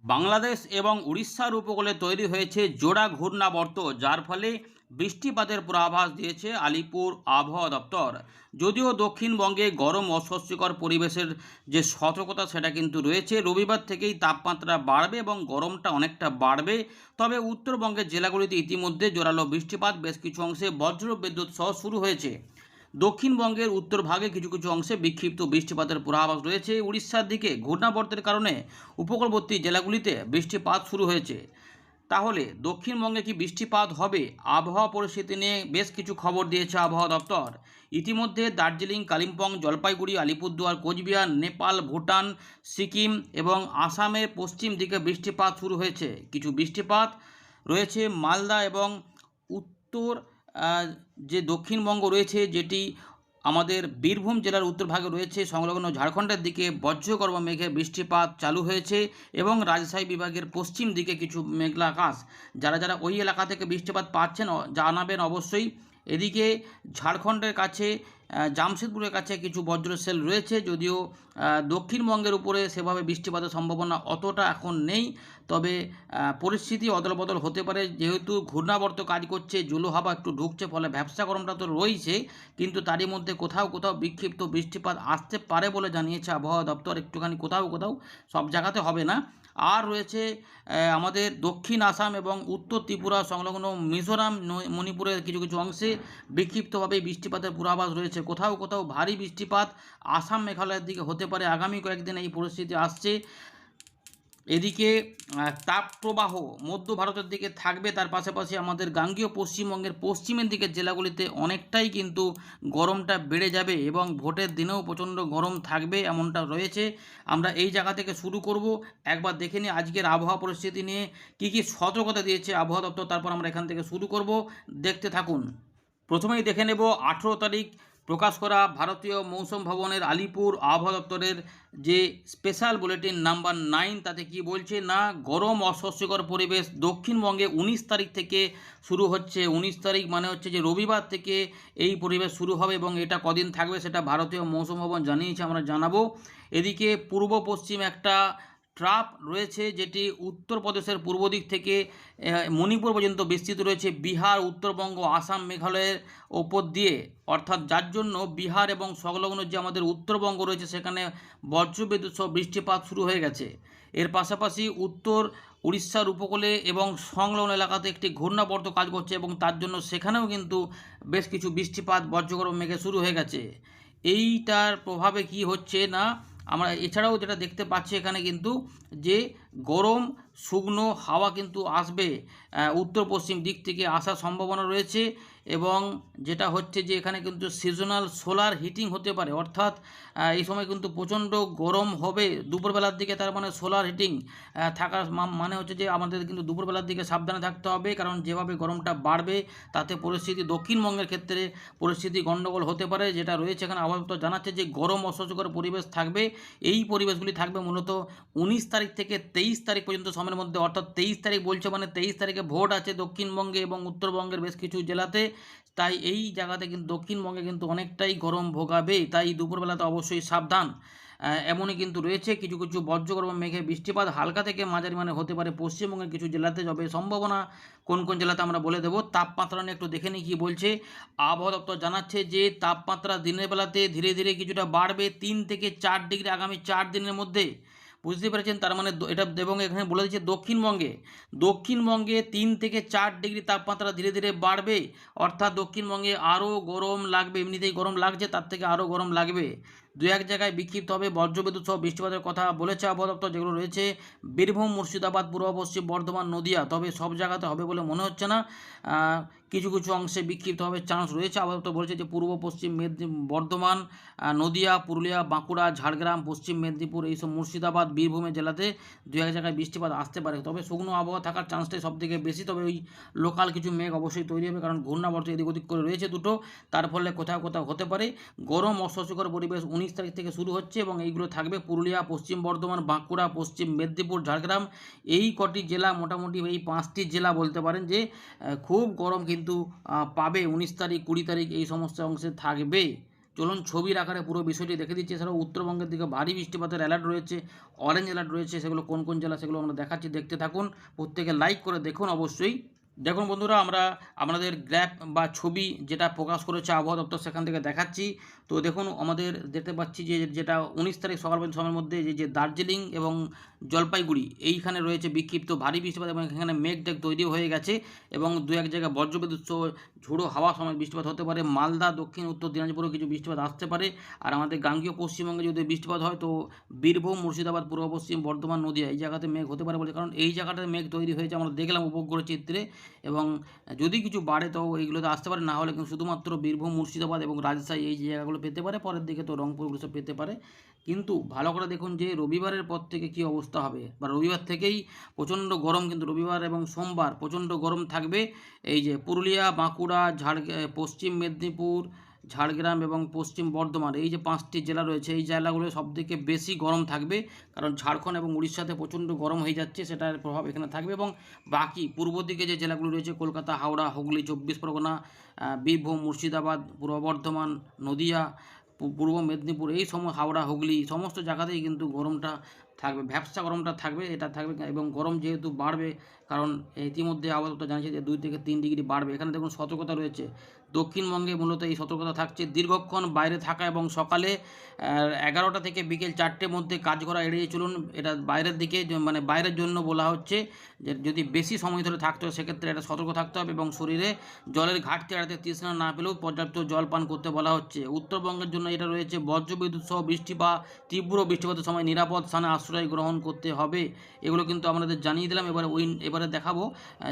বাংলাদেশ এবং উড়িষ্যার উপকূলে তৈরি হয়েছে জোড়া ঘূর্ণাবর্ত, যার ফলে বৃষ্টিপাতের পূর্বাভাস দিয়েছে আলিপুর আবহাওয়া দপ্তর। যদিও দক্ষিণবঙ্গে গরম অস্বস্তিকর পরিবেশের যে সতর্কতা সেটা কিন্তু রয়েছে, রবিবার থেকেই তাপমাত্রা বাড়বে এবং গরমটা অনেকটা বাড়বে। তবে উত্তরবঙ্গের জেলাগুলিতে ইতিমধ্যে জোরালো বৃষ্টিপাত, বেশ কিছু অংশে বজ্র বিদ্যুৎ সহ শুরু হয়েছে। দক্ষিণবঙ্গের উত্তরভাগে কিছু কিছু অংশে বিক্ষিপ্ত বৃষ্টিপাতের পূর্বাভাস রয়েছে। উড়িষ্যার দিকে ঘূর্ণাবর্তের কারণে উপকূলবর্তী জেলাগুলিতে বৃষ্টিপাত শুরু হয়েছে। তাহলে দক্ষিণবঙ্গে কি বৃষ্টিপাত হবে? আবহাওয়া পরিস্থিতি নিয়ে বেশ কিছু খবর দিয়েছে আবহাওয়া দপ্তর। ইতিমধ্যে দার্জিলিং, কালিম্পং, জলপাইগুড়ি, আলিপুরদুয়ার, কোচবিহার, নেপাল, ভুটান, সিকিম এবং আসামের পশ্চিম দিকে বৃষ্টিপাত শুরু হয়েছে। কিছু বৃষ্টিপাত রয়েছে মালদা এবং উত্তর যে দক্ষিণবঙ্গ রয়েছে, যেটি আমাদের বীরভূম জেলার উত্তরভাগে রয়েছে, সংলগ্ন ঝাড়খণ্ডের দিকে বজ্রগর্ভ মেঘে বৃষ্টিপাত চালু হয়েছে এবং রাজশাহী বিভাগের পশ্চিম দিকে কিছু মেঘলা আকাশ। যারা যারা ওই এলাকা থেকে বৃষ্টিপাত পাচ্ছেন জানাবেন অবশ্যই। এদিকে ঝাড়খণ্ডের কাছে জামশেদপুরের কাছে কিছু বজ্রশেল রয়েছে, যদিও দক্ষিণবঙ্গের উপরে সেভাবে বৃষ্টিপাতের সম্ভাবনা অতটা এখন নেই। তবে পরিস্থিতি অদলবদল হতে পারে, যেহেতু ঘূর্ণাবর্ত কাজ করছে, জুলো হাওয়া একটু ঢুকছে, ফলে ভ্যাপসা গরমটা তো রয়েছে, কিন্তু তারই মধ্যে কোথাও কোথাও বিক্ষিপ্ত বৃষ্টিপাত আসতে পারে বলে জানিয়েছে আবহাওয়া দপ্তর। একটুখানি কোথাও কোথাও, সব জায়গাতে হবে না। আর রয়েছে আমাদের দক্ষিণ আসাম এবং উত্তর ত্রিপুরা সংলগ্ন মিজোরাম, মণিপুরের কিছু কিছু অংশে বিক্ষিপ্তভাবে বৃষ্টিপাতের পূর্বাভাস রয়েছে। কোথাও কোথাও ভারী বৃষ্টিপাত আসাম, মেঘালয়ের দিকে হতে পারে। আগামী কয়েকদিন এই পরিস্থিতি আসছে। এদিকে তাপপ্রবাহ মধ্য ভারতের দিকে থাকবে, তার পাশাপাশি আমাদের গাঙ্গেয় পশ্চিমবঙ্গের পশ্চিমের দিকের জেলাগুলিতে অনেকটাই কিন্তু গরমটা বেড়ে যাবে এবং ভোটের দিনেও প্রচণ্ড গরম থাকবে, এমনটা রয়েছে। আমরা এই জায়গা থেকে শুরু করব। একবার দেখে নিই আজকের আবহাওয়া পরিস্থিতি নিয়ে কী কী সতর্কতা দিয়েছে আবহাওয়া দপ্তর, তারপর আমরা এখান থেকে শুরু করব। দেখতে থাকুন। প্রথমেই দেখে নেব 18 তারিখ প্রকাশ করা ভারতীয় মৌসুম ভবনের আলিপুর আবহাওয়া দপ্তরের যে স্পেশাল বুলেটিন নাম্বার 9, তাতে কি বলছে না, গরম অস্বস্তিকর পরিবেশ দক্ষিণবঙ্গে 19 তারিখ থেকে শুরু হচ্ছে। 19 তারিখ মানে হচ্ছে যে রবিবার থেকে এই পরিবেশ শুরু হবে এবং এটা কদিন থাকবে সেটা ভারতীয় মৌসুম ভবন জানিয়েছে, আমরা জানাবো। এদিকে পূর্ব পশ্চিম একটা ট্রাপ রয়েছে, যেটি উত্তরপ্রদেশের পূর্ব দিক থেকে মণিপুর পর্যন্ত বিস্তৃত রয়েছে, বিহার, উত্তরবঙ্গ, আসাম, মেঘালয়ের ওপর দিয়ে, অর্থাৎ যার জন্য বিহার এবং সংলগ্ন যে আমাদের উত্তরবঙ্গ রয়েছে সেখানে বজ্রবিদ্যুৎ সহ বৃষ্টিপাত শুরু হয়ে গেছে। এর পাশাপাশি উত্তর উড়িষ্যার উপকূলে এবং সংলগ্ন এলাকাতে একটি ঘূর্ণাবর্ত কাজ করছে এবং তার জন্য সেখানেও কিন্তু বেশ কিছু বৃষ্টিপাত বজ্রগর্ভ মেঘে শুরু হয়ে গেছে। এইটার প্রভাবে কি হচ্ছে না, আমরা এছাড়াও যেটা দেখতে পাচ্ছি এখানে কিন্তু যে গরম শুকনো হাওয়া কিন্তু আসবে, উত্তর পশ্চিম দিক থেকে আসার সম্ভাবনা রয়েছে। এবং যেটা হচ্ছে যে এখানে কিন্তু সিজনাল সোলার হিটিং হতে পারে, অর্থাৎ এই সময় কিন্তু প্রচণ্ড গরম হবে দুপুরবেলার দিকে। তার মানে সোলার হিটিং থাকার মানে হচ্ছে যে আমাদের কিন্তু দুপুরবেলার দিকে সাবধানে থাকতে হবে, কারণ যেভাবে গরমটা বাড়বে তাতে পরিস্থিতি দক্ষিণবঙ্গের ক্ষেত্রে পরিস্থিতি গণ্ডগোল হতে পারে। যেটা রয়েছে এখানে আবহাওয়া দপ্তর জানাচ্ছে যে গরম অস্বস্তিকর পরিবেশ থাকবে। এই পরিবেশগুলি থাকবে মূলত 19 তারিখ থেকে 23 তারিখ পর্যন্ত সময়ের মধ্যে, অর্থাৎ 23 তারিখ বলছে মানে 23 তারিখে ভোট আছে দক্ষিণবঙ্গে এবং উত্তরবঙ্গের বেশ কিছু জেলাতে। তাই এই জায়গাতে কিন্তু দক্ষিণবঙ্গে কিন্তু অনেকটাই গরম ভোগাবে, তাই দুপুরবেলাতে অবশ্যই সাবধান। এমনই কিন্তু রয়েছে কিছু কিছু বজ্রগর্ভ মেঘে বৃষ্টিপাত হালকা থেকে মাঝারি মানে হতে পারে পশ্চিমবঙ্গের কিছু জেলাতে। যবে সম্ভাবনা কোন কোন জেলাতে আমরা বলে দেবো। তাপমাত্রা নিয়ে একটু দেখে নিই কী বলছে। আবহাওয়া দপ্তর জানাচ্ছে যে তাপমাত্রা দিনের বেলাতে ধীরে ধীরে কিছুটা বাড়বে, 3 থেকে 4 ডিগ্রি আগামী 4 দিনের মধ্যে। বুঝতে পেরেছেন, তার মানে এটা, এবং এখানে বলে দিচ্ছে দক্ষিণবঙ্গে 3 থেকে 4 ডিগ্রি তাপমাত্রা ধীরে ধীরে বাড়বে, অর্থাৎ দক্ষিণবঙ্গে আরও গরম লাগবে। এমনিতেই গরম লাগছে, তার থেকে আরও গরম লাগবে। দু এক জায়গায় বিক্ষিপ্ত হবে বজ্রবিদ্যুৎ সহ বৃষ্টিপাতের কথা বলেছে আবহাওয়া দপ্তর, যেগুলো রয়েছে বীরভূম, মুর্শিদাবাদ, পূর্ব পশ্চিম বর্ধমান, নদিয়া। তবে সব জায়গাতে হবে বলে মনে হচ্ছে না, কিছু কিছু অংশে বিক্ষিপ্ত হবে চান্স রয়েছে। আবহাওয়া দপ্তর বলেছে যে পূর্ব পশ্চিম বর্ধমান, নদিয়া, পুরুলিয়া, বাঁকুড়া, ঝাড়গ্রাম, পশ্চিম মেদিনীপুর, এইসব মুর্শিদাবাদ, বীরভূমের জেলাতে দু এক জায়গায় বৃষ্টিপাত আসতে পারে। তবে শুকনো আবহাওয়া থাকার চান্সটাই সবথেকে বেশি। তবে ওই লোকাল কিছু মেঘ অবশ্যই তৈরি হবে, কারণ ঘূর্ণাবর্ত এদিক ওদিক করে রয়েছে দুটো। তার ফলে কোথাও কোথাও হতে পারে গরম অস্বস্তিকর পরিবেশ। 19 তারিখ থেকে শুরু হচ্ছে এবং এইগুলো থাকবে পুরুলিয়া, পশ্চিম বর্ধমান, বাঁকুড়া, পশ্চিম মেদিনীপুর, ঝাড়গ্রাম, এই কটি জেলা। মোটামুটি এই 5টি জেলা বলতে পারেন যে খুব গরম কিন্তু পাবে 19 তারিখ, 20 তারিখ এই সমস্ত অংশে থাকবে। চলুন ছবির আকারে পুরো বিষয়টি দেখে দিচ্ছি। এছাড়াও উত্তরবঙ্গের দিকে ভারী বৃষ্টিপাতের অ্যালার্ট রয়েছে, অরেঞ্জ অ্যালার্ট রয়েছে। সেগুলো কোন কোন জেলা সেগুলো আমরা দেখাচ্ছি, দেখতে থাকুন। প্রত্যেকে লাইক করে দেখুন অবশ্যই। দেখুন বন্ধুরা, আমরা আপনাদের গ্রাফ বা ছবি যেটা প্রকাশ করেছে আবহাওয়া দপ্তর সেখান থেকে দেখাচ্ছি। তো দেখুন, আমাদের দেখতে পাচ্ছি যে যেটা 19 তারিখ সকাল পর্যন্ত সময়ের মধ্যে যে দার্জিলিং এবং জলপাইগুড়ি এইখানে রয়েছে বিক্ষিপ্ত ভারী বৃষ্টিপাত, এবং এখানে মেঘ টেঘ তৈরি হয়ে গেছে এবং দু এক জায়গায় বজ্রবিদ্যুৎ সহ ঝোড়ো হাওয়া সময় বৃষ্টিপাত হতে পারে। মালদা, দক্ষিণ উত্তর দিনাজপুরেও কিছু বৃষ্টিপাত আসতে পারে। আর আমাদের গাঙ্গীয় পশ্চিমবঙ্গে যদি বৃষ্টিপাত হয় তো বীরভূম, মুর্শিদাবাদ, পূর্ব পশ্চিম বর্ধমান, নদীয়া এই জায়গাতে মেঘ হতে পারে বলে, কারণ এই জায়গাটাতে মেঘ তৈরি হয়েছে আমরা দেখলাম উপগ্রহ চিত্রে। এবং যদি কিছু বাড়ে তো এইগুলোতে আসতে পারে, না হলে কিন্তু শুধুমাত্র বীরভূম, মুর্শিদাবাদ এবং রাজশাহী এই জায়গাগুলো পেতে পারে। পরের দিকে তো রংপুরগুলো সব পেতে পারে। কিন্তু ভালো করে দেখুন যে রবিবারের পর থেকে কী অবস্থা হবে, বা রবিবার থেকেই প্রচণ্ড গরম, কিন্তু রবিবার এবং সোমবার প্রচণ্ড গরম থাকবে। এই যে পুরুলিয়া, বাঁকুড়া, পশ্চিম মেদিনীপুর, ঝাড়গ্রাম এবং পশ্চিম বর্ধমান এই যে 5টি জেলা রয়েছে, এই জেলাগুলো সবথেকে বেশি গরম থাকবে, কারণ ঝাড়খণ্ড এবং উড়িষ্যাতে প্রচণ্ড গরম হয়ে যাচ্ছে, সেটার প্রভাব এখানে থাকবে। এবং বাকি পূর্ব দিকে যে জেলাগুলো রয়েছে কলকাতা, হাওড়া, হুগলি, 24 পরগনা, বীরভূম, মুর্শিদাবাদ, পূর্ব বর্ধমান, নদিয়া, পূর্ব মেদিনীপুর এই হাওড়া, হুগলি সমস্ত জায়গাতেই কিন্তু গরমটা থাকবে, ভ্যাপসা গরমটা থাকবে, এটা থাকবে। এবং গরম যেহেতু বাড়বে, কারণ ইতিমধ্যে আবহাওয়া জানিয়েছে যে 2 থেকে 3 ডিগ্রি বাড়বে। এখানে দেখুন সতর্কতা রয়েছে, দক্ষিণবঙ্গে মূলত এই সতর্কতা থাকছে দীর্ঘক্ষণ বাইরে থাকা এবং সকালে 11টা থেকে বিকেল 4টের মধ্যে কাজ করা এড়িয়ে চলুন। এটা বাইরের দিকে মানে বাইরের জন্য বলা হচ্ছে, যে যদি বেশি সময় ধরে থাকতে হয় সেক্ষেত্রে এটা সতর্ক থাকতে হবে, এবং শরীরে জলের ঘাটতি এড়াতে তৃষ্ণা না পেলেও পর্যাপ্ত জল পান করতে বলা হচ্ছে। উত্তরবঙ্গের জন্য এটা রয়েছে বজ্রবিদ্যুৎ সহ বৃষ্টি বা তীব্র বৃষ্টিপাতের সময় নিরাপদ স্থানে আশ্রয় গ্রহণ করতে হবে। এগুলো কিন্তু আমাদের জানিয়ে দিলাম। এবারে দেখাবো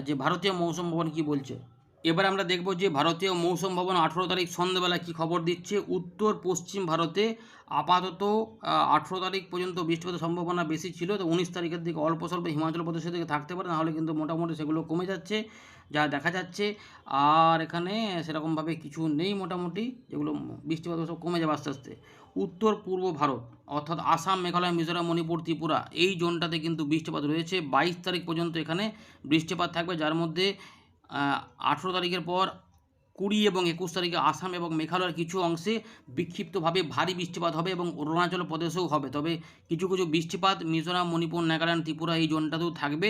যে ভারতীয় মৌসুম ভবন কী বলছে। এবার আমরা দেখব যে ভারতীয় মৌসুম ভবন 18 তারিখ সন্ধ্যেবেলা কী খবর দিচ্ছে। উত্তর পশ্চিম ভারতে আপাতত 18 তারিখ পর্যন্ত বৃষ্টিপাতের সম্ভাবনা বেশি ছিল, তো 19 তারিখের দিকে অল্প স্বল্প হিমাচল প্রদেশের দিকে থাকতে পারে, নাহলে কিন্তু মোটামুটি সেগুলো কমে যাচ্ছে যা দেখা যাচ্ছে। আর এখানে সেরকমভাবে কিছু নেই, মোটামুটি যেগুলো বৃষ্টিপাত সব কমে যাবে আস্তে আস্তে। উত্তর পূর্ব ভারত অর্থাৎ আসাম, মেঘালয়, মিজোরাম, মণিপুর, ত্রিপুরা এই জোনটাতে কিন্তু বৃষ্টিপাত রয়েছে। 22 তারিখ পর্যন্ত এখানে বৃষ্টিপাত থাকবে, যার মধ্যে 18 তারিখের পর 20 এবং 21 তারিখে আসাম এবং মেঘালয়ের কিছু অংশে বিক্ষিপ্তভাবে ভারী বৃষ্টিপাত হবে, এবং অরুণাচল প্রদেশেও হবে। তবে কিছু কিছু বৃষ্টিপাত মিজোরাম, মণিপুর, নাগাল্যান্ড, ত্রিপুরা এই জোনটাতেও থাকবে,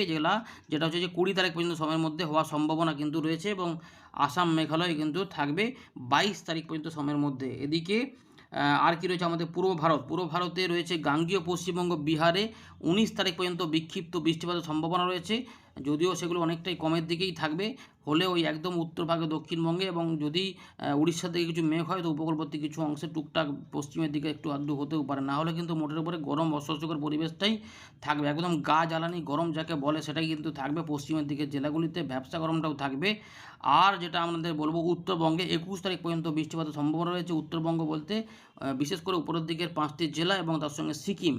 যেটা হচ্ছে যে 20 তারিখ পর্যন্ত সময়ের মধ্যে হওয়ার সম্ভাবনা কিন্তু রয়েছে, এবং আসাম, মেঘালয় কিন্তু থাকবে 22 তারিখ পর্যন্ত সময়ের মধ্যে। এদিকে আর কি রয়েছে আমাদের পূর্ব ভারতে রয়েছে গাঙ্গীয় পশ্চিমবঙ্গ, বিহারে 19 তারিখ পর্যন্ত বিক্ষিপ্ত বৃষ্টিপাতের সম্ভাবনা রয়েছে, যদিও সেগুলো অনেকটাই কমের দিকেই থাকবে, হলে ওই একদম উত্তরভাগে দক্ষিণবঙ্গে, এবং যদি উড়িষ্যার দিকে কিছু মেঘ হয় তো উপকূলবর্তী কিছু অংশে টুকটাক পশ্চিমের দিকে একটু আধটু হতেও পারে, না হলে কিন্তু মোটের উপরে গরম অস্বস্তিকর পরিবেশটাই থাকবে, একদম গা জ্বালানি গরম যাকে বলে সেটাই কিন্তু থাকবে পশ্চিমের দিকের জেলাগুলিতে, ভ্যাপসা গরমটাও থাকবে। আর যেটা আমাদের বলবো, উত্তরবঙ্গে 21 তারিখ পর্যন্ত বৃষ্টিপাতের সম্ভাবনা রয়েছে। উত্তরবঙ্গ বলতে বিশেষ করে উপরের দিকের 5টি জেলা এবং তার সঙ্গে সিকিম,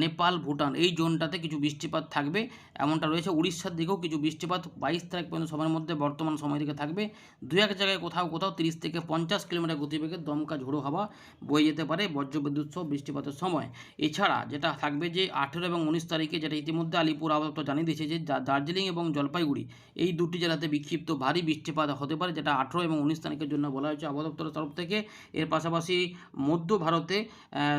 নেপাল, ভুটান এই জোনটাতে কিছু বৃষ্টিপাত থাকবে, এমনটা রয়েছে। উড়িষ্যার দিকেও কিছু বৃষ্টিপাত 22 তারিখ পর্যন্ত সময়ের মধ্যে বর্তমান সময় দিকে থাকবে। দু এক জায়গায় কোথাও 30 থেকে 50 কিলোমিটার গতিবেগে দমকা ঝোড়ো হাওয়া বয়ে যেতে পারে বজ্রবিদ্যুৎ সহ বৃষ্টিপাতের সময়। এছাড়া যেটা থাকবে যে 18 এবং 19 তারিখে, যেটা ইতিমধ্যে আলিপুর আবহাওয়া দপ্তর জানিয়ে দিয়েছে যে দার্জিলিং এবং জলপাইগুড়ি এই দুটি জেলাতে বিক্ষিপ্ত ভারী বৃষ্টিপাত হতে পারে, যেটা 18 এবং 19 তারিখের জন্য বলা হয়েছে আবহাওয়া দপ্তরের তরফ থেকে। এর পাশাপাশি মধ্য ভারতে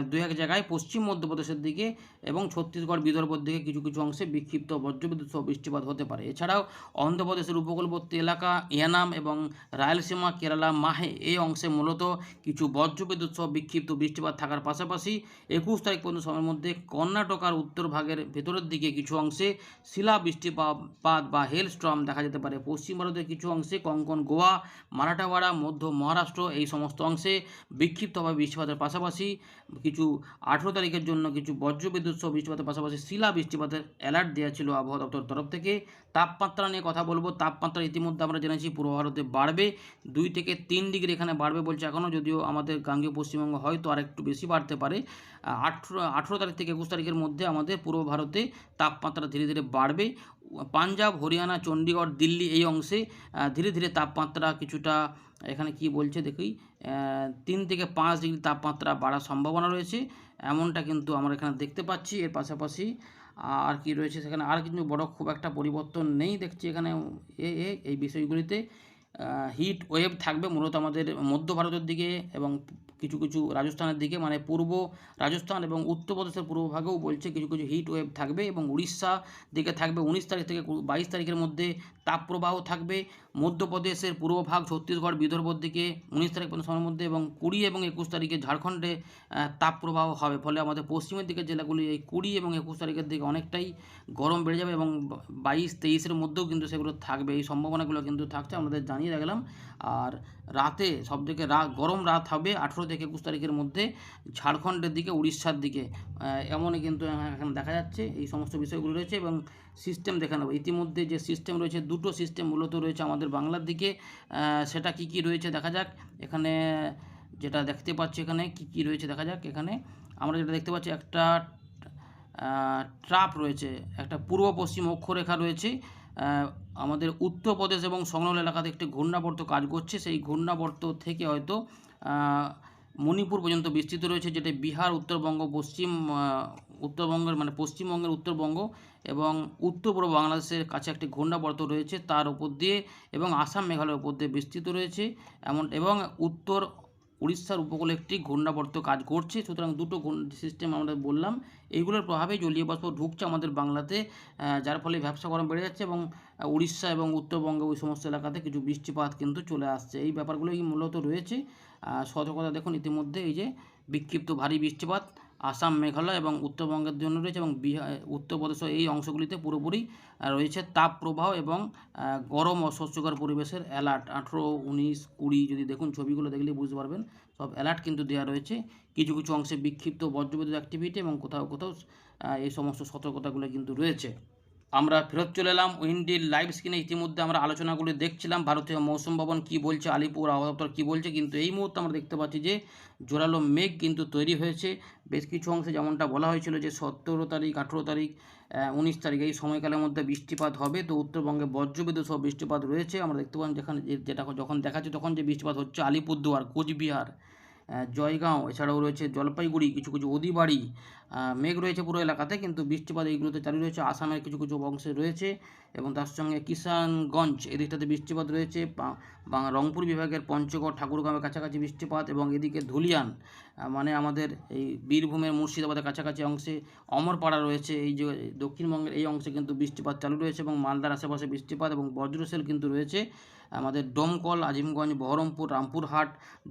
দু এক জায়গায় পশ্চিম মধ্যপ্রদেশের দিকে এবং ছত্তিশগড়, বিদর্ভের দিকে কিছু কিছু অংশে বিক্ষিপ্ত বজ্রবিদ্যুৎ সহ বৃষ্টিপাত হতে পারে। এছাড়াও অন্ধ্রপ্রদেশের উপকূলবর্তী এলাকা, ইয়ানাম এবং রায়লসীমা, কেরালা, মাহে এই অংশে মূলত কিছু বজ্রবিদ্যুৎ সহ বিক্ষিপ্ত বৃষ্টিপাত থাকার পাশাপাশি 21 তারিখ পর্যন্ত সময়ের মধ্যে কর্ণাটকার উত্তর ভাগের ভেতরের দিকে কিছু অংশে শিলা বৃষ্টিপাত বা হেলস্টর্ম দেখা যেতে পারে। পশ্চিম ভারতের কিছু অংশে কোঙ্কণ, গোয়া, মারাঠাওয়াড়া, মধ্য মহারাষ্ট্র এই সমস্ত অংশে বিক্ষিপ্তভাবে বৃষ্টিপাতের পাশাপাশি কিছু 18 তারিখের জন্য কিছু বজ্রবিদ্যুৎ সহ বৃষ্টিপাতের পাশাপাশি শিলা বৃষ্টিপাতের অ্যালার্ট দেওয়া ছিল আবহাওয়া দপ্তর তরফ থেকে। তাপমাত্রা নিয়ে কথা বলবো। তাপমাত্রা ইতিমধ্যে আমরা জেনেছি পূর্ব ভারতে বাড়বে 2 থেকে 3 ডিগ্রি এখানে বাড়বে বলছে এখনও, যদিও আমাদের গাঙ্গেয় পশ্চিমবঙ্গ হয়তো আর একটু বেশি বাড়তে পারে। 18 তারিখ থেকে 21 তারিখের মধ্যে আমাদের পূর্ব ভারতে তাপমাত্রা ধীরে ধীরে বাড়বে। পাঞ্জাব, হরিয়ানা, চণ্ডীগড়, দিল্লি এই অংশে ধীরে ধীরে তাপমাত্রা কিছুটা, এখানে কি বলছে দেখি, 3 থেকে 5 ডিগ্রি তাপমাত্রা বাড়ার সম্ভাবনা রয়েছে, এমনটা কিন্তু আমরা এখানে দেখতে পাচ্ছি। এর পাশাপাশি আর কি রয়েছে সেখানে, আর কিন্তু বড় খুব একটা পরিবর্তন নেই দেখছি এখানে এই বিষয়গুলিতে। হিট ওয়েভ থাকবে মূলত আমাদের মধ্য ভারতের দিকে এবং কিছু কিছু রাজস্থানের দিকে, মানে পূর্ব রাজস্থান এবং উত্তরপ্রদেশের পূর্বভাগেও বলছে কিছু কিছু হিট ওয়েভ থাকবে এবং উড়িষ্যা দিকে থাকবে 19 তারিখ থেকে 22 তারিখের মধ্যে তাপপ্রবাহ থাকবে। মধ্যপ্রদেশের পূর্বভাগ ছত্তিশগড় বিদর্ভর দিকে 19 তারিখ পর্যন্ত সময়ের মধ্যে এবং 20 এবং 21 তারিখে ঝাড়খণ্ডে তাপপ্রবাহ হবে। ফলে আমাদের পশ্চিমের দিকের জেলাগুলি এই 20 এবং 21 তারিখের দিকে অনেকটাই গরম বেড়ে যাবে এবং 22-23-এর মধ্যেও কিন্তু সেগুলো থাকবে। এই সম্ভাবনাগুলো কিন্তু থাকছে, আমাদের জানিয়ে রাখলাম। আর রাতে সবথেকে গরম রাত হবে 18 থেকে 21 তারিখের মধ্যে ঝাড়খণ্ডের দিকে, উড়িষ্যার দিকে, এমনই কিন্তু এখানে দেখা যাচ্ছে। এই সমস্ত বিষয়গুলো রয়েছে এবং সিস্টেম দেখে নেব। ইতিমধ্যে যে সিস্টেম রয়েছে, দুটো সিস্টেম মূলত রয়েছে আমাদের বাংলার দিকে, সেটা কি কি রয়েছে দেখা যাক। এখানে যেটা দেখতে পাচ্ছি, এখানে কি কি রয়েছে দেখা যাক। এখানে আমরা যেটা দেখতে পাচ্ছি, একটা ট্রাপ রয়েছে, একটা পূর্ব পশ্চিম অক্ষরেখা রয়েছে। আমাদের উত্তরপ্রদেশ এবং সংলগ্ন এলাকাতে একটি ঘূর্ণাবর্ত কাজ করছে। সেই ঘূর্ণাবর্ত থেকে হয়তো মণিপুর পর্যন্ত বিস্তৃত রয়েছে, যেটা বিহার, উত্তরবঙ্গ, উত্তরবঙ্গের মানে পশ্চিমবঙ্গের উত্তরবঙ্গ এবং উত্তর পূর্ব বাংলাদেশের কাছে একটি ঘূর্ণাবর্ত রয়েছে, তার উপর দিয়ে এবং আসাম মেঘালয়ের উপর দিয়ে বিস্তৃত রয়েছে এবং উত্তর উড়িষ্যার উপকূলে একটি ঘূর্ণাবর্ত কাজ করছে। সুতরাং দুটো সিস্টেম আমরা বললাম, এইগুলোর প্রভাবে জলীয় বাষ্প ঢুকছে আমাদের বাংলাতে, যার ফলে ভ্যাপসা গরম বেড়ে যাচ্ছে এবং উড়িষ্যা এবং উত্তরবঙ্গে ওই সমস্ত এলাকাতে কিছু বৃষ্টিপাত কিন্তু চলে আসছে। এই ব্যাপারগুলোই মূলত রয়েছে। সতর্কতা দেখুন, ইতিমধ্যে এই যে বিক্ষিপ্ত ভারী বৃষ্টিপাত আসাম, মেঘালয় এবং উত্তরবঙ্গের জন্য রয়েছে এবং উত্তরপ্রদেশ এই অংশগুলিতে পুরোপুরি রয়েছে তাপপ্রবাহ এবং গরম অস্বস্তিকর পরিবেশের অ্যালার্ট। 18, 19, 20 যদি দেখুন ছবিগুলো দেখলেই বুঝতে পারবেন, সব অ্যালার্ট কিন্তু দেওয়া রয়েছে। কিছু কিছু অংশে বিক্ষিপ্ত বজ্রবিদ্যুৎ অ্যাক্টিভিটি এবং কোথাও কোথাও এই সমস্ত সতর্কতাগুলো কিন্তু রয়েছে। আমরা ফেরত চলে এলাম উইন্ডির লাইভ স্ক্রিনে। ইতিমধ্যে আমরা আলোচনাগুলি দেখছিলাম, ভারতীয় মৌসুম ভবন কী বলছে, আলিপুর আবহাওয়া দপ্তর কী বলছে, কিন্তু এই মুহূর্তে আমরা দেখতে পাচ্ছি যে জোরালো মেঘ কিন্তু তৈরি হয়েছে বেশ কিছু অংশে। যেমনটা বলা হয়েছিল যে 17 তারিখ, 18 তারিখ, 19 তারিখ এই সময়কালের মধ্যে বৃষ্টিপাত হবে। তো উত্তরবঙ্গে বজ্রবিদ্যুৎ সহ বৃষ্টিপাত রয়েছে। আমরা দেখতে পাচ্ছি যেখানে যেটা যখন দেখাচ্ছে তখন যে বৃষ্টিপাত হচ্ছে আলিপুরদুয়ার, কোচবিহার, জয়গাঁও, এছাড়াও রয়েছে জলপাইগুড়ি, কিছু কিছু অদিবাড়ি, মেঘ রয়েছে পুরো এলাকাতে, কিন্তু বৃষ্টিপাত এইগুলোতে চালু রয়েছে। আসামের কিছু কিছু অংশে রয়েছে এবং তার সঙ্গে কিষানগঞ্জ এদিকটাতে বৃষ্টিপাত রয়েছে। রংপুর বিভাগের পঞ্চগড়, ঠাকুরগাঁওয়ের কাছাকাছি বৃষ্টিপাত এবং এদিকে ধুলিয়ান, মানে আমাদের এই বীরভূমের মুর্শিদাবাদের কাছাকাছি অংশে অমরপাড়া রয়েছে, এই যে দক্ষিণবঙ্গের এই অংশে কিন্তু বৃষ্টিপাত চালু রয়েছে এবং মালদার আশেপাশে বৃষ্টিপাত এবং বজ্রশেল কিন্তু রয়েছে। আমাদের দমকল, আজিমগঞ্জ, বহরমপুর, রামপুরহাট,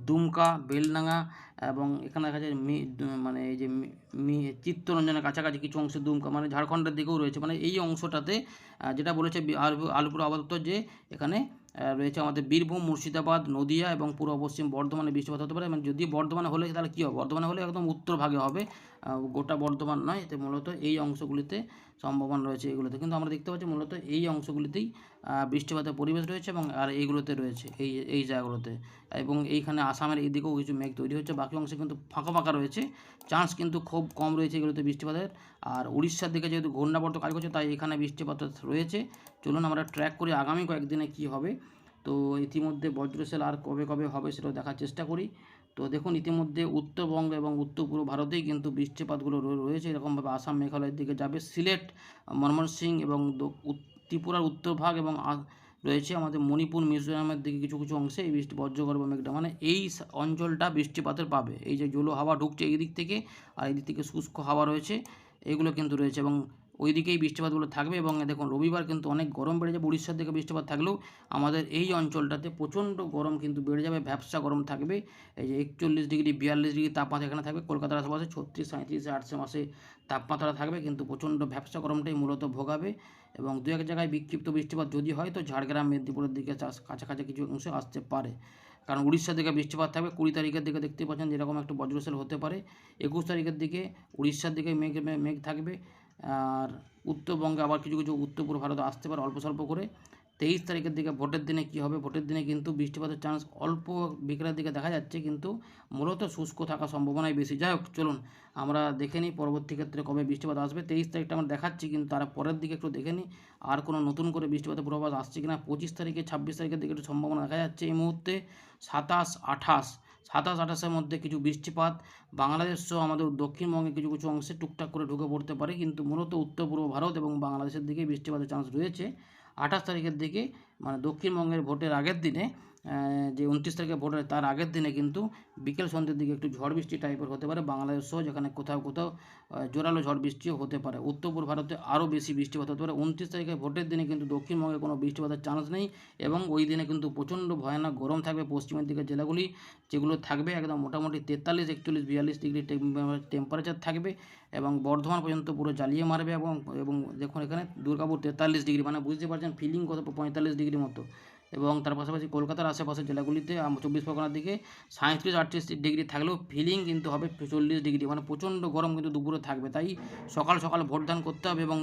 দুমকা, বেলডাঙ্গা এবং এখানে দেখা যায় মানে এই যে চিত্তরঞ্জনের কাছাকাছি কিছু অংশে দুমকা, মানে ঝাড়খণ্ডের দিকেও রয়েছে। মানে এই অংশটাতে যেটা বলেছে আলিপুর আবহাওয়া দপ্তর, যে এখানে রয়েছে আমাদের বীরভূম, মুর্শিদাবাদ, নদিয়া এবং পূর্ব পশ্চিম বর্ধমানে বৃষ্টিপাত হতে পারে। মানে যদি বর্ধমানে হলে তাহলে কী হবে, বর্ধমানে হলে একদম উত্তর ভাগে হবে, গোটা বর্ধমান নয়। এতে মূলত এই অংশগুলিতে সম্ভাবনা রয়েছে এগুলোতে, কিন্তু আমরা দেখতে পাচ্ছি মূলত এই অংশগুলিতেই বৃষ্টিপাতের পরিবেশ রয়েছে এবং আর এইগুলোতে রয়েছে এই জায়গাগুলোতে, এবং এইখানে আসামের এই দিকেও কিছু মেঘ তৈরি হচ্ছে। বাকি অংশে কিন্তু ফাঁকা ফাঁকা রয়েছে, চান্স কিন্তু খুব কম রয়েছে এগুলোতে বৃষ্টিপাতের। আর উড়িষ্যার দিকে যেহেতু ঘূর্ণাবর্ত কাজ করছে, তাই এখানে বৃষ্টিপাত রয়েছে। চলুন আমরা ট্র্যাক করি আগামী কয়েকদিনে কী হবে। তো ইতিমধ্যে বজ্রশেল আর কবে কবে হবে সেটাও দেখার চেষ্টা করি। তো দেখুন, ইতিমধ্যে উত্তরবঙ্গ এবং উত্তর পূর্ব ভারতেই কিন্তু বৃষ্টিপাতগুলো রয়েছে। এরকমভাবে আসাম, মেঘালয়ের দিকে যাবে, সিলেট, ময়মনসিংহ এবং ত্রিপুরার উত্তরভাগ এবং রয়েছে আমাদের মণিপুর, মিজোরামের দিকে কিছু কিছু অংশে এই বজ্রগর্ভ মেঘটা, মানে এই অঞ্চলটা বৃষ্টিপাতের পাবে। এই যে জলো হাওয়া ঢুকছে এই দিক থেকে আর এই দিক থেকে শুষ্ক হাওয়া রয়েছে, এগুলো কিন্তু রয়েছে এবং ওই দিকেই বৃষ্টিপাতগুলো থাকবে। এবং দেখুন রবিবার কিন্তু অনেক গরম বেড়ে যাবে, উড়িষ্যার দিকে বৃষ্টিপাত থাকলেও আমাদের এই অঞ্চলটাতে প্রচণ্ড গরম কিন্তু বেড়ে যাবে, ভ্যাপসা গরম থাকবে। এই যে 41 ডিগ্রি, 42 ডিগ্রি তাপমাত্রা এখানে থাকবে। কলকাতার আশেপাশে 36, 37, 38 মাসে তাপমাত্রা থাকবে, কিন্তু প্রচণ্ড ভ্যাপসা গরমটাই মূলত ভোগাবে। এবং দু এক জায়গায় বিক্ষিপ্ত বৃষ্টিপাত যদি হয় তো ঝাড়গ্রাম, মেদিনীপুরের দিকে কাছাকাছি কিছু অংশে আসতে পারে, কারণ উড়িষ্যার দিকে বৃষ্টিপাত থাকবে। 20 তারিখের দিকে দেখতে পাচ্ছেন যেরকম একটা বজ্রশেল হতে পারে। 21 তারিখের দিকে উড়িষ্যার দিকে মেঘ থাকবে। আর উত্তরবঙ্গে আবার কিছু কিছু উত্তর পূর্ব ভারতে আসতে পারে অল্প স্বল্প করে। 23 তারিখের দিকে ভোটের দিনে কী হবে, ভোটের দিনে কিন্তু বৃষ্টিপাতের চান্স অল্প বিকেলের দিকে দেখা যাচ্ছে, কিন্তু মূলত শুষ্ক থাকার সম্ভাবনাই বেশি। যাই হোক, চলুন আমরা দেখে নিই পরবর্তী ক্ষেত্রে কবে বৃষ্টিপাত আসবে। 23 তারিখটা আমরা দেখাচ্ছি, কিন্তু তার পরের দিকে একটু দেখে নিই আর কোনো নতুন করে বৃষ্টিপাতের পূর্বাভাস আসছে কিনা। 25 তারিখে, 26 তারিখের দিকে একটু সম্ভাবনা দেখা যাচ্ছে এই মুহূর্তে। 27, 28-এর মধ্যে কিছু বৃষ্টিপাত বাংলাদেশ সহ আমাদের দক্ষিণবঙ্গে কিছু কিছু অংশে টুকটাক করে ঢুকে পড়তে পারে, কিন্তু মূলত উত্তর পূর্ব ভারত এবং বাংলাদেশের দিকে বৃষ্টিপাতের চান্স রয়েছে। 28 তারিখের দিকে মানে দক্ষিণবঙ্গের ভোটের আগের দিনে যে 29 তারিখে ভোটের তার আগের দিনে কিন্তু বিকেল সন্ধ্যের দিকে একটু ঝড় বৃষ্টি টাইপের হতে পারে বাংলাদেশ সহ, যেখানে কোথাও কোথাও জোরালো ঝড় বৃষ্টিও হতে পারে। উত্তর পূর্ব ভারতে আরও বেশি বৃষ্টিপাত হতে পারে। 29 তারিখে ভোটের দিনে কিন্তু দক্ষিণবঙ্গে কোনো বৃষ্টিপাতের চান্স নেই এবং ওই দিনে কিন্তু প্রচণ্ড ভয়ানক গরম থাকবে। পশ্চিমের দিকের জেলাগুলি যেগুলো থাকবে একদম মোটামুটি 43, 41, 42 ডিগ্রি টেম্পারেচার থাকবে এবং বর্ধমান পর্যন্ত পুরো জ্বালিয়ে মারবে এবং এবং দেখুন এখানে দুর্গাপুর 43 ডিগ্রি, মানে বুঝতে পারছেন ফিলিং কত 45 ডিগ্রি মতো। এবং তার পাশাপাশি কলকাতার আশেপাশের জেলাগুলিতে 24 পরগনার দিকে 37, 38 ডিগ্রি থাকলেও ফিলিং কিন্তু হবে 40 ডিগ্রি, মানে প্রচণ্ড গরম কিন্তু দুপুরে থাকবে। তাই সকাল সকাল ভোটদান করতে হবে এবং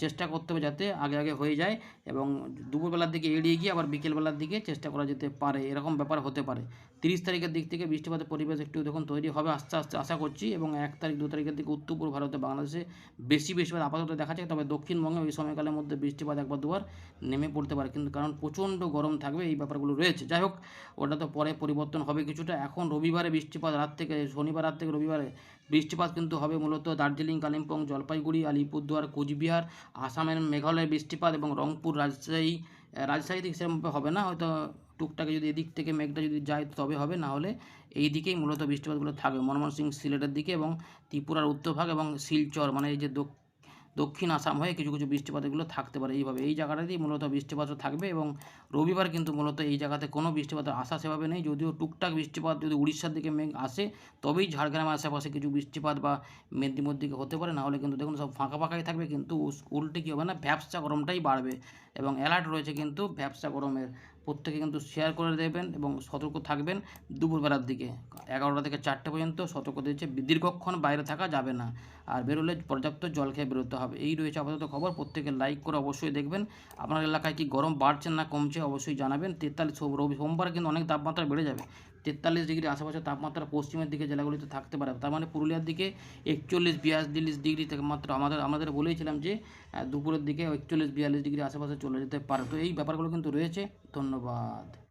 চেষ্টা করতে হবে যাতে আগে আগে হয়ে যায় এবং দুপুরবেলার দিকে এড়িয়ে গিয়ে আবার বিকেলবেলার দিকে চেষ্টা করা যেতে পারে, এরকম ব্যাপার হতে পারে। 30 তারিখের দিক থেকে বৃষ্টিপাতের পরিবেশ একটু দেখুন তৈরি হবে আস্তে আস্তে আশা করছি এবং 1 তারিখ 2 তারিখের দিকে উত্তর পূর্ব ভারতে বাংলাদেশে বেশি বৃষ্টিপাত আপাতত দেখা যায়, তবে দক্ষিণবঙ্গে ওই সময়কালের মধ্যে বৃষ্টিপাত একবার দুবার নেমে পড়তে পারে, কিন্তু কারণ প্রচণ্ড গরম থাকবে এই ব্যাপারগুলো রয়েছে। যাই হোক, ওটা তো পরে পরিবর্তন হবে কিছুটা। এখন রবিবারে বৃষ্টিপাত রাত থেকে, শনিবার রাত থেকে রবিবারে বৃষ্টিপাত কিন্তু হবে মূলত দার্জিলিং, কালিম্পং, জলপাইগুড়ি, আলিপুরদুয়ার, কোচবিহার, আসামের মেঘালয়ের বৃষ্টিপাত এবং রংপুর, রাজশাহীতে সেরকমভাবে হবে না, হয়তো টুকটাকে যদি এদিক থেকে মেঘটা যদি যায় তবে হবে, না হলে এই দিকেই মূলত বৃষ্টিপাতগুলো থাকবে ময়মনসিংহ, সিলেটের দিকে এবং ত্রিপুরার উত্তরভাগ এবং শিলচর, মানে এই যে দক্ষিণ আসাম হয়ে কিছু কিছু বৃষ্টিপাতগুলো থাকতে পারে। এইভাবে এই জায়গাটাতেই মূলত বৃষ্টিপাতও থাকবে এবং রবিবার কিন্তু মূলত এই জায়গাতে কোনো বৃষ্টিপাতের আশা সেভাবে নেই, যদিও টুকটাক বৃষ্টিপাত যদি উড়িষ্যার দিকে মেঘ আসে তবেই ঝাড়গ্রামের আশেপাশে কিছু বৃষ্টিপাত বা মেদিনীপুর দিকে হতে পারে, না হলে কিন্তু দেখুন সব ফাঁকা ফাঁকাই থাকবে, কিন্তু উল্টে কী হবে না, ভ্যাপসা গরমটাই বাড়বে এবং অ্যালার্ট রয়েছে কিন্তু ভ্যাপসা গরমের। প্রত্যেকে কিন্তু শেয়ার করে দেবেন এবং সতর্ক থাকবেন। দুপুরবেলার দিকে 11টা থেকে 4টে পর্যন্ত সতর্ক দিয়েছে, দীর্ঘক্ষণ বাইরে থাকা যাবে না আর বেরোলে পর্যাপ্ত জল খেয়ে বেরোতে হবে। এই রয়েছে আপাতত খবর, প্রত্যেকে লাইক করে অবশ্যই দেখবেন। আপনার এলাকায় কি গরম বাড়ছে না কমছে অবশ্যই জানাবেন। 43 সোমবার কিন্তু অনেক তাপমাত্রা বেড়ে যাবে, 43 ডিগ্রি আশেপাশে তাপমাত্রা পশ্চিমের দিকে জেলাগুলিতে থাকতে পারে, তার মানে পুরুলিয়ার দিকে 41, 42 ডিগ্রি তাপমাত্রা আমাদের বলেইছিলাম যে দুপুরের দিকে 41, 42 ডিগ্রি আশেপাশে চলে যেতে পারে। তো এই ব্যাপারগুলো কিন্তু রয়েছে। ধন্যবাদ।